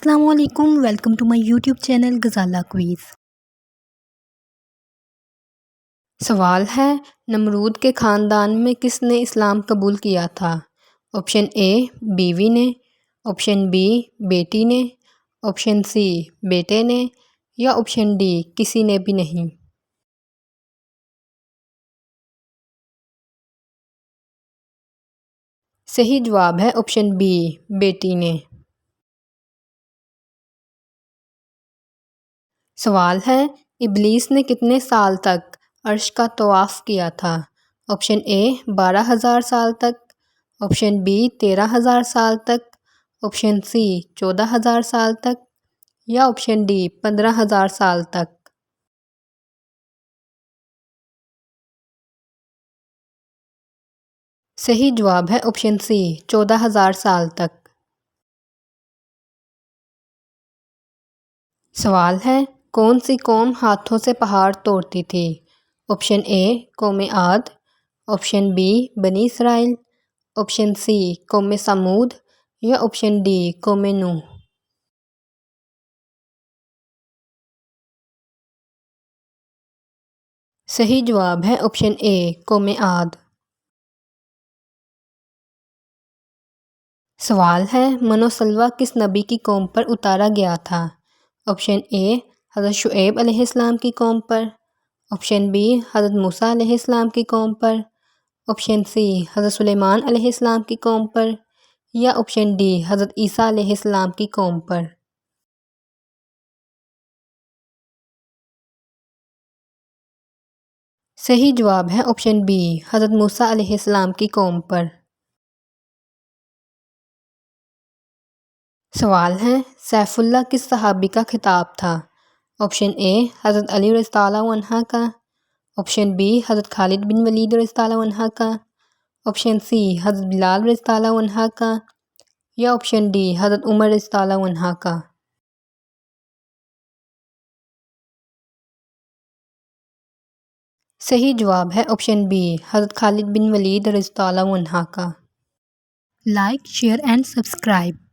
السلام علیکم، welcome to my YouTube channel Ghazala quiz. سوال ہے، نمرود کے خاندان میں کس نے اسلام قبول کیا تھا؟ آپشن اے بیوی نے، آپشن بی بیٹی نے، آپشن سی بیٹے نے یا آپشن ڈی کسی نے بھی نہیں۔ صحیح جواب ہے آپشن بی بیٹی نے۔ سوال ہے، ابلیس نے کتنے سال تک عرش کا طواف کیا تھا؟ آپشن اے 12,000 سال تک، آپشن بی 13,000 سال تک، آپشن سی 14,000 سال تک یا آپشن ڈی 15,000 سال تک۔ صحیح جواب ہے آپشن سی 14,000 سال تک۔ سوال ہے، کون سی قوم ہاتھوں سے پہاڑ توڑتی تھی؟ آپشن اے قوم عاد، آپشن بی بنی اسرائیل، آپشن سی قوم سمود یا آپشن ڈی قوم نوح۔ صحیح جواب ہے آپشن اے قوم عاد۔ سوال ہے، من و سلویٰ کس نبی کی قوم پر اتارا گیا تھا؟ آپشن اے حضرت شعیب علیہ السلام کی قوم پر، آپشن بی حضرت موسیٰ علیہ السلام کی قوم پر، آپشن سی حضرت سلیمان علیہ السلام کی قوم پر یا آپشن ڈی حضرت عیسیٰ علیہ السلام کی قوم پر۔ صحیح جواب ہے آپشن بی حضرت موسیٰ علیہ السلام کی قوم پر۔ سوال ہے، سیف اللہ کس صحابی کا خطاب تھا؟ آپشن اے حضرت علی رضی اللہ عنہ کا، آپشن بی حضرت خالد بن ولید رضی اللہ عنہ کا، آپشن سی حضرت بلال رضی اللہ عنہ کا یا آپشن ڈی حضرت عمر رضی اللہ عنہ کا۔ صحیح جواب ہے آپشن بی حضرت خالد بن ولید رضی اللہ عنہ کا۔ Like, share and subscribe.